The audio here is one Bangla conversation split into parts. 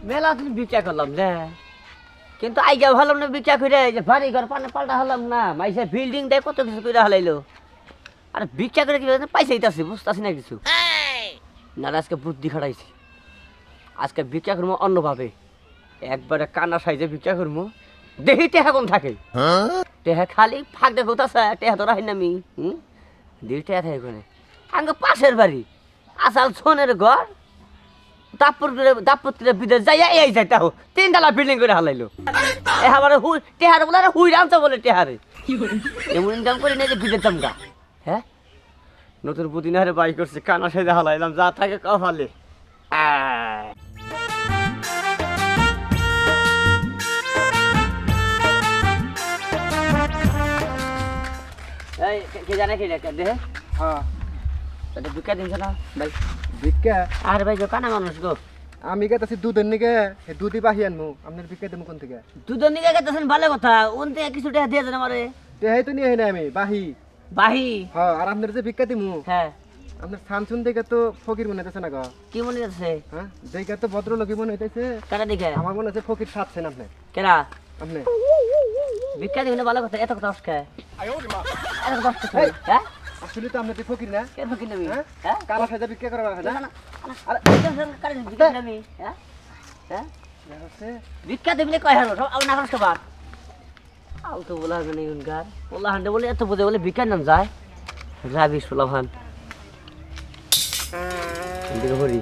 মেলা দিন ভিক্ষা করলাম রে, কিন্তু আইজা ভালো না ভিক্ষা করে যে বাড়ি ঘর পাল্টা হলাম না, মাইসে বিল্ডিং দেয় কত কিছু করে হালাইলো। আর ভিক্ষা করে কি পয়সাই আছে বুঝতেছি না কিছু। না আজকে বুদ্ধি খাটাইছি, আজকে ভিক্ষা করবো অন্যভাবে, একবারে কানা সাইজে ভিক্ষা করবো, দেখি টেহা কোন থাকে। টেহা খালি ফাঁক দেখো তাছে টেহা তো রাখি না আমি। দেখি টেহা থাকে কোনে আগে পাশের বাড়ি আসাল সোনের ঘর দাপত্রে বিদেশ যাইয়া এই যাইতা হো 3 তলা বিল্ডিং করে হালাইলো। এবারে টেহারে বলে হুই রামছে বলে টেহারে এমন ইনকাম করে নিয়ে যে বিদেশ জামগা। হ্যাঁ নতুন বুদ্ধি না রে বাই করছে, কানা সাইজে হালাইলাম, যা থাকে কফালে। কে জানে কি দেখে? হ্যাঁ ভিক্ষা দিনছে না ভাই? ভিক্ষা আর ভাই কানা মানুষ গো, আমি গেতেছি দুধের নিকে, দুধই বাহি আনবো, আপনার ভিক্ষা দেবো কোন থেকে? দুধের নিকে গেতেছেন ভালো কথা, ওন থেকে কিছু টাকা দিয়ে দেন আমারে। তেহাই তো নিয়ে না আমি বাহি বাহি। হ্যাঁ আর আপনার যে ভিক্ষা দিমু, হ্যাঁ আপনার সামসুন দেখে তো ফকির মনে হইতেছে না গো? কি মনে আছে? হ্যাঁ দেখে তো ভদ্রলোকই মনে হইতেছে। কারা দেখে? আমার মনে হচ্ছে ফকির সাজছেন আপনি। কেরা? আপনি ভিক্ষা দিবেন ভালো কথা, এত কথা অস্কার এত কথা অস্কার। হ্যাঁ আসলে তো আপনি তো ফকির না? কে ফকির নবি? হ্যাঁ হ্যাঁ কালা সাজা ভিক্ষা করা না? আরে কারে ভিক্ষা নবি? হ্যাঁ হ্যাঁ ভিক্ষা দিবলে কয় হারো সব আউ না করছ বাদ আউ তো বলা হবে না উনকার বলা হান্ডে বলে এত বুঝে বলে ভিক্ষা নাম যায় রাবি সুলাভান এদিকে হরি।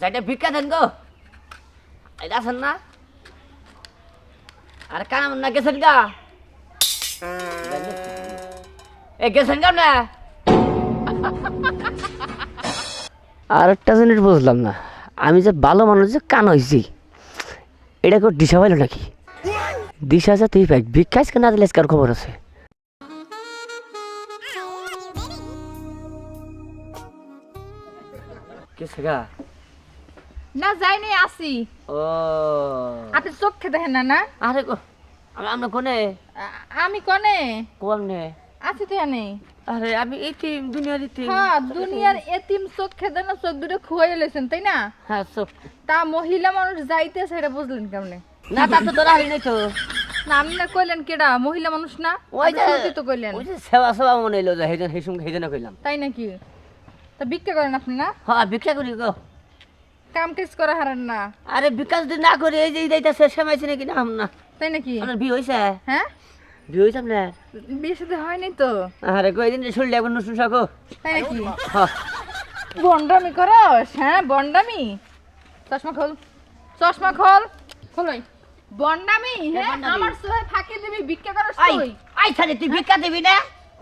যাইটা ভিক্ষা দেন গো, এটা আছেন না? আর কানা না গেছেন গা? এ গেছেন গা না? আর একটা জিনিস বুঝলাম না, আমি যে ভালো মানুষ যে কান হয়েছি এটা কেউ দিশা পাইল নাকি? দিশা আছে তুই পাই, ভিক্ষা আজকে না দিলে আজকার খবর আছে। গেছে গা? না যাইনি আসি। ও আপনি চোখে দেখেন না? না আরে আমরা কোনে? আমি কনে কোনে আছি তো নেই। আরে আমি এতিম, দুনিয়ার এতিম। হ্যাঁ দুনিয়ার এতিম, চোখে দেন না, চোখ দুটো খুয়াই লেছেন তাই না? হ্যাঁ সব তা মহিলা মানুষ যাইতে সেটা বুঝলেন কেমনে? না তা তো তোরা হই নাই তো। না আপনি না কইলেন কেডা মহিলা মানুষ না? ওই যে আপনি তো কইলেন ওই যে সেবা সেবা মনে হইলো যে হেজন হেসুম হেজন কইলাম। তাই নাকি? তা ভিক্ষা করেন আপনি না? হ্যাঁ ভিক্ষা করি গো। কাম কাজ করা হারান না? আরে ভিক্ষা যদি না করি এই যে এইটা শেষ সময়ছে নাকি না না? তাই নাকি? আপনার বিয়ে হইছে? হ্যাঁ বিয়ে হইছে আপনার? বিয়ে সাথে হয়নি তো। আরে কয়দিন শুনলে এখন নতুন শাকো। তাই নাকি? হ্যাঁ বন্ডামি করস? হ্যাঁ বন্ডামি। চশমা খোল, চশমা খোল, খোলই। বন্ডামি? হ্যাঁ আমার সোহে ফাঁকি দিবি, ভিক্ষা করস আই তুই? আই ছাড়ে তুই ভিক্ষা দিবি না?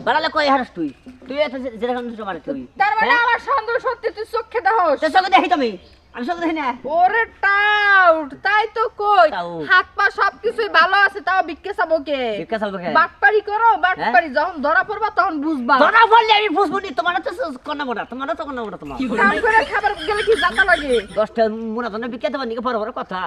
বাড়ালে কই হারস তুই? তুই এত যেরকম দুটো মারে তুই। তার মানে আমার সন্দেহ সত্যি তুই চোখে দেখস? তোর সঙ্গে দেখি তুমি, আমি সঙ্গে দেখি না। ওরে টাউট, তাই তো কই টাউট। হাত পা সবকিছুই ভালো আছে, তাও ভিক্ষা চাবো কে? ভিক্ষা চাবো কে? বাটপারি করো, বাটপারি যখন ধরা পড়বা তখন বুঝবা। ধরা পড়লে আমি বুঝবো নি, তোমার তো কন্যা মোটা, তোমার তো কন্যা মোটা তোমার। কাম করে খাবার গেলে কি জাতা লাগে? 10টা মুনা তো ভিক্ষা দেবার নিকে বড় বড় কথা।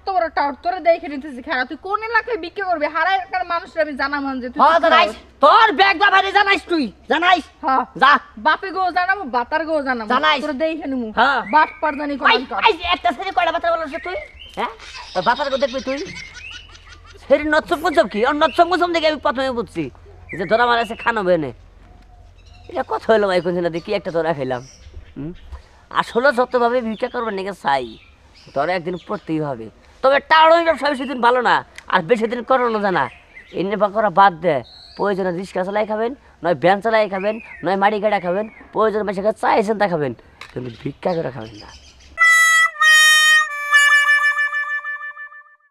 তোর টাউট তোরে দেখে নিতেছি খারাপ, তুই কোন এলাকায় ভিক্ষা করবি? হারাই এলাকার মানুষরা আমি জানাম যে তুই হ্যাঁ জানাইস, তোর ব্যাগ বাবারে জানাইস তুই, জানাইস। হ্যাঁ যা বাপে গো জানাবো, বাতার গো জানাবো, জানাইস। তোরে দেখে নিমু। হ্যাঁ। বাট পারদানি আই কর। আই একটা ছেলে কয়টা বাচ্চা বলছ তুই? হ্যাঁ তোর বাপার কথা দেখবি তুই? সেরি নচ্ছম মুছম কি? আর নচ্ছম মুছম দেখে আমি প্রথমে বুঝছি যে ধরা মারাছে খানো বেনে। এটা কথা হলো ভাই কোন দিন কি একটা ধরা খেলাম। আসলে যতভাবে ভিক্ষা করবার নাকি চাই তোরা একদিন পড়তেই হবে, তবে টাউন ব্যবসা বেশি দিন ভালো না আর বেশি দিন করানো জানা। এনে বা করা বাদ দেয়, প্রয়োজনে রিক্সা চালাই খাবেন, নয় ভ্যান চালাই খাবেন, নয় মাড়ি গাড়া খাবেন, প্রয়োজনে বেশি চাইছেন তা খাবেন, কিন্তু ভিক্ষা করে খাবেন না।